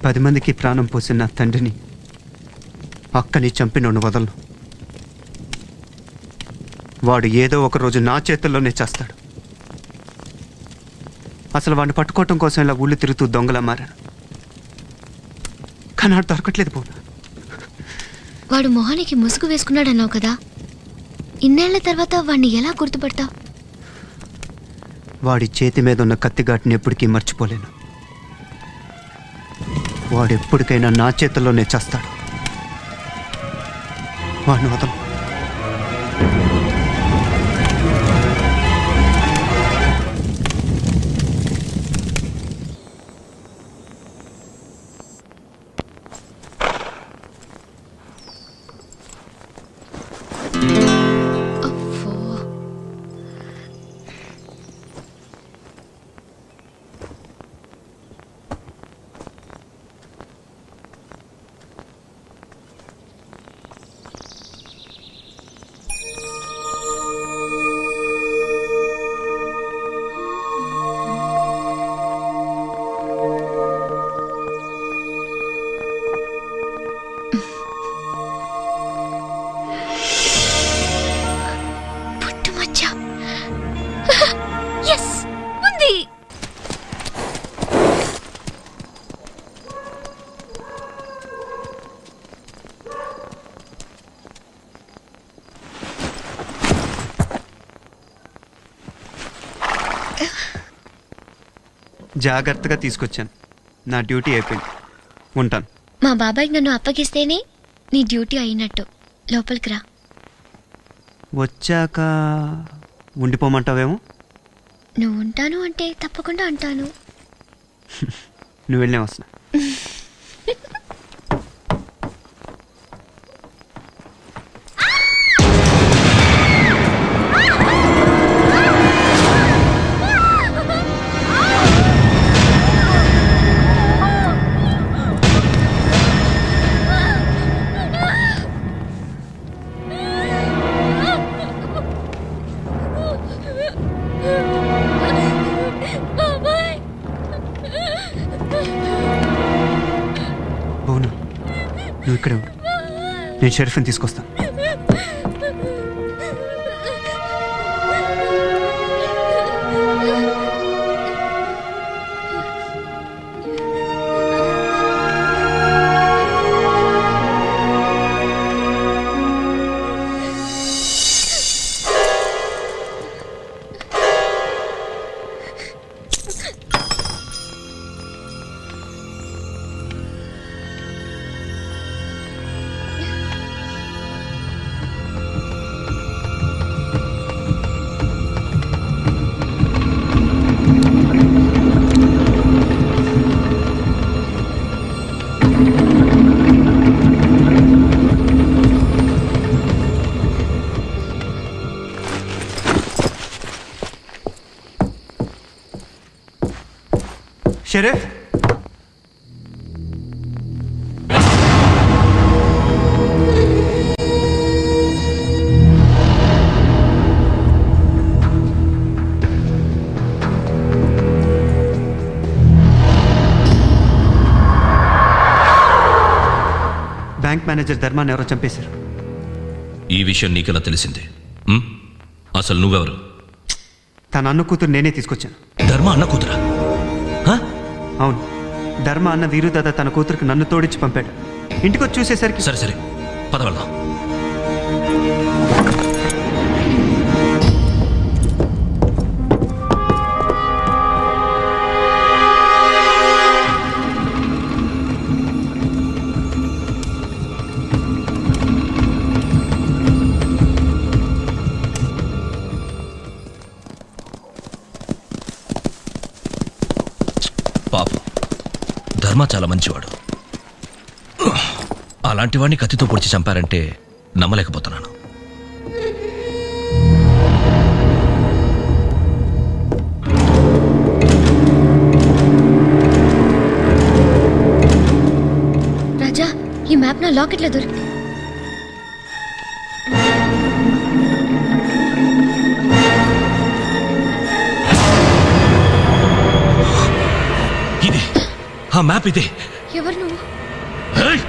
10 మందికి ప్రాణం పోసిన నా తండ్రిని, అక్కని చంపినోడు వదలను. వాడు ఏదో ఒక రోజు నా చేతుల్లోనే చేస్తాడు. అసలు వాడిని పట్టుకోవటం కోసం ఇలా ఊళ్ళు తిరుగుతూ దొంగలా మారాను. కానీ వాడు దొరకట్లేదు. పోనా వాడు మొహానికి ముసుగు వేసుకున్నాడన్నావు కదా, ఇన్నేళ్ల తర్వాత వాడిని ఎలా గుర్తుపడతావు? వాడి చేతి మీద ఉన్న కత్తిఘాటుని ఎప్పటికీ మర్చిపోలేను. వాడు ఎప్పటికైనా నా చేతుల్లోనే చేస్తాడు. వాడిని వదలను. జాగ్రత్తగా తీసుకొచ్చాను. నా డ్యూటీ అయిపోయింది. ఉంటాను. మా బాబాయ్ నన్ను అప్పగిస్తేనే నీ డ్యూటీ అయినట్టు. లోపలికి రా. వచ్చాక ఉండిపోమంటావేమో. నువ్వు ఉంటాను అంటే తప్పకుండా అంటాను. నువ్వు వెళ్ళే వస్తున్నా. నువ్వు ఇక్కడే ఉండు. నేను షరీఫ్ని తీసుకొస్తాను. షరీఫ్, బ్యాంక్ మేనేజర్ ధర్మాన్ని ఎవరో చంపేశారు. ఈ విషయం నీకెలా తెలిసింది? అసలు నువ్వెవరు? తన అన్న కూతురు నేనే తీసుకొచ్చాను. ధర్మ అన్న కూతురా? అవును. ధర్మ అన్న వీరుదాద తన కూతురికి నన్ను తోడిచ్చి పంపాడు. ఇంటికి వచ్చి చూసేసరికి సరే సరే పద వెళ్దాం. పాపం ధర్మ చాలా మంచివాడు. అలాంటి వాడిని కత్తితో పొడిచి చంపారంటే నమ్మలేకపోతున్నాను. రాజా, ఈ మ్యాప్ నా లాకెట్లో దొరికింది. ఇదే ఆ మ్యాప్. ఇదే ఎవరు నువ్వు? ఏయ్!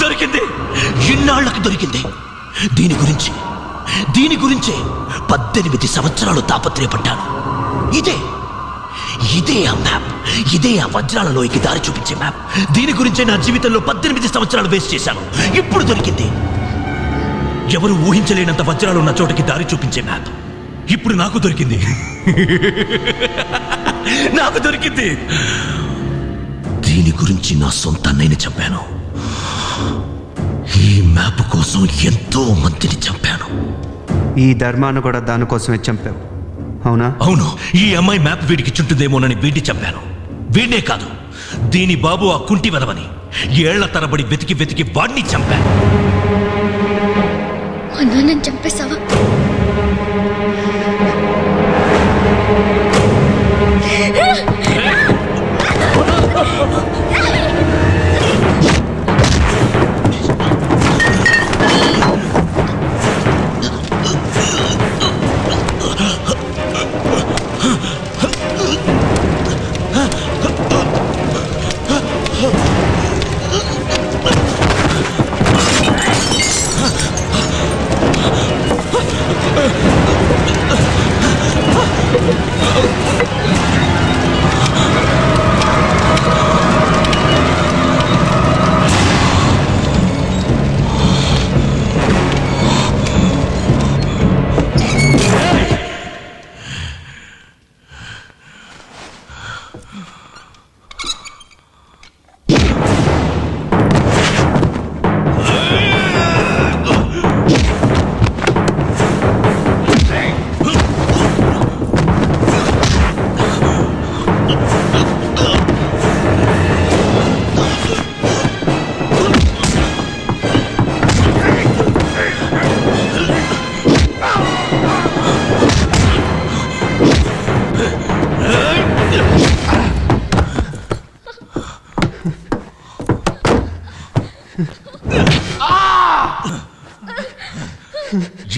దొరికింది, ఇన్నాళ్లకు దొరికింది. దీని గురించే 18 సంవత్సరాలు తాపత్రయపడ్డాను. ఇదే ఆ మ్యాప్, ఇదే ఆ వజ్రాలలోకి దారి చూపించే మ్యాప్. దీని గురించే నా జీవితంలో 18 సంవత్సరాలు వేస్ట్ చేశాను. ఇప్పుడు దొరికింది. ఎవరు ఊహించలేనంత వజ్రాలు ఉన్న చోటకి దారి చూపించే మ్యాప్ ఇప్పుడు నాకు దొరికింది. నాకు దొరికింది. దీని గురించి నా సొంత అన్నయ్యని చంపాను. ఈ మ్యాప్ కోసం ఎంతో మందిని చంపాను. ఈ ధర్మాన్ని కూడా దానికోసమే చంపావు, అవునా? అవును, ఈ అమ్మాయి మ్యాప్ వీడికి చుంటుందేమోనని వీడిని చంపాను. వీడినే కాదు, దీని బాబు ఆ కుంటి వెదవని ఏళ్ల తరబడి వెతికి వాడిని చంపాను. మా నాన్నని చంపేశావా?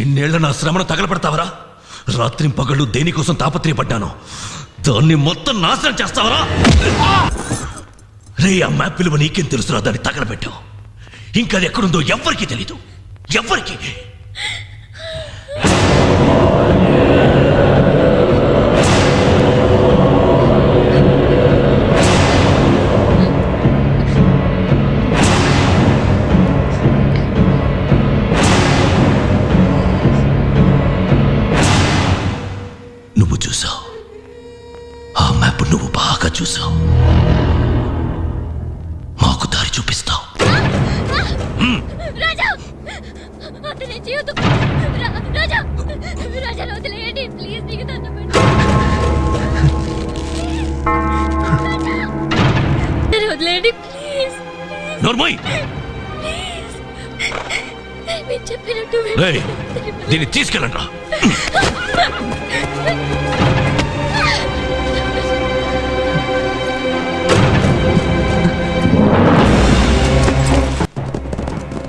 ఎన్నేళ్ల నా శ్రమను తగలబెడతావరా? రాత్రింపగళ్ళు దేనికోసం తాపత్రయపడ్డాను, దాన్ని మొత్తం నాశనం చేస్తావరా? రే, ఆ మ్యాప్ విలువ నీకేం తెలుసురా? దాన్ని తగలబెట్టావు. ఇంకా అది ఎక్కడుందో ఎవ్వరికీ తెలీదు, ఎవ్వరికి. నువ్వు చూసావు, ఆ మ్యాప్ నువ్వు బాగా చూసావు. మాకు దారి చూపిస్తావు. నోర్మోయ్, దీన్ని తీసుకెళ్ళండి.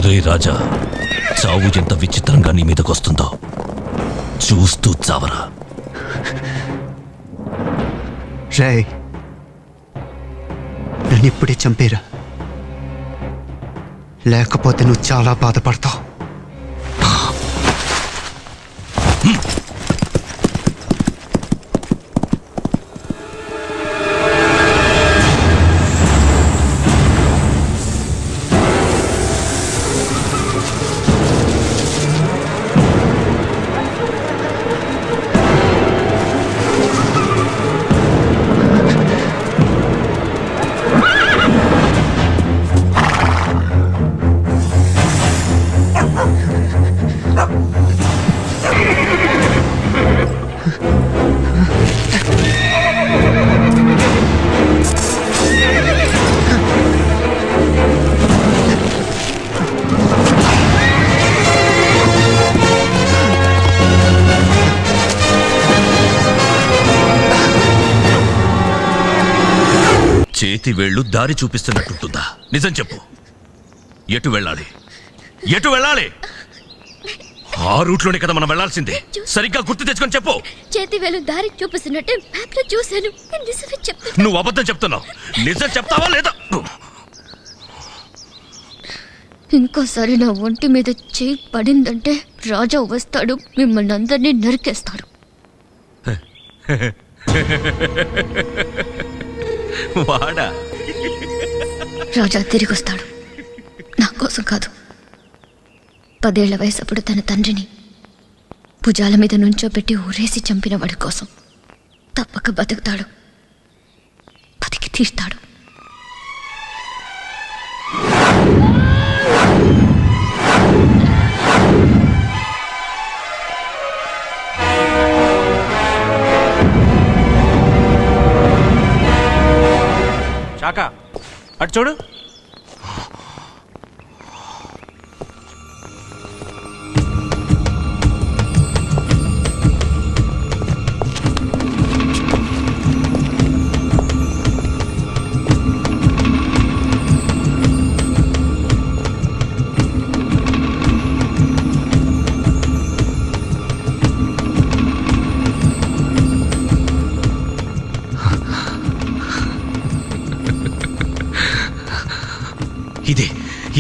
రే రాజా, చావు ఎంత విచిత్రంగా నీ మీదకొస్తుందో చూస్తూ చావరా. రే, నన్ను ఇప్పుడే చంపేరా, లేకపోతే నువ్వు చాలా బాధపడతావు. చేతి వేళ్ళు దారి చూపిస్తున్నట్టుంటుందా? నిజం చెప్పు, ఎటు వెళ్ళాలి? ఎటు వెళ్ళాలి? ఆ రూట్లోనే కదా మనం వెళ్ళాల్సిందే. సరిగ్గా గుర్తు తెచ్చుకొని చెప్పు. చేతి వేలు దారి చూపిస్తున్నట్టే మ్యాప్ లో చూశాను. నిజమే చెప్తా. నువ్వు అబద్ధం చెప్తున్నావు. నిజం చెప్తావా లేదా? ఇంకోసారి నా ఒంటి మీద చేయి పడిందంటే రాజా వస్తాడు, మిమ్మల్ని అందరినీ నరికేస్తాడు. వాడా? రాజా తిరిగి వస్తాడు, నా కోసం కాదు. 10 ఏళ్ల వయసప్పుడు తన తండ్రిని భుజాల మీద నుంచోబెట్టి ఊరేసి చంపిన వాడి కోసం తప్పక బతుకుతాడు, బతికి తీస్తాడు. శాఖ అటు చూడు.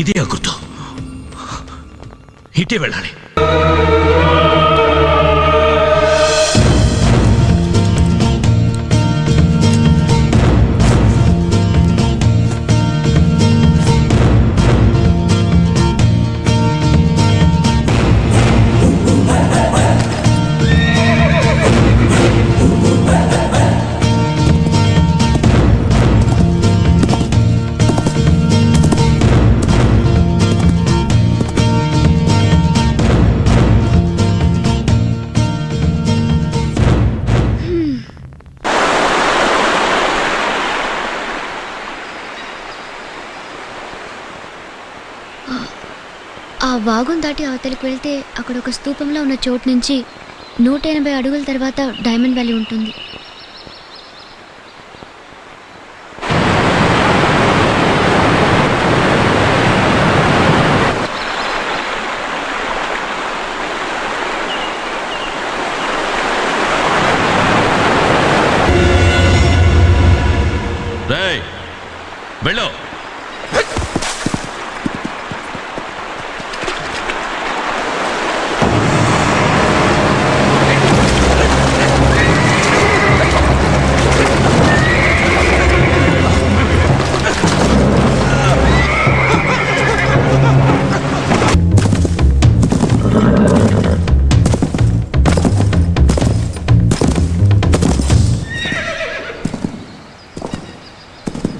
ఇదే ఆ గుర్తు. ఇటే వెళ్ళాలి. ఆ వాగును దాటి అవతలికి వెళ్తే అక్కడ ఒక స్తూపంలో ఉన్న చోటు నుంచి 180 అడుగుల తర్వాత డైమండ్ వ్యాలీ ఉంటుంది. వెళ్ళు.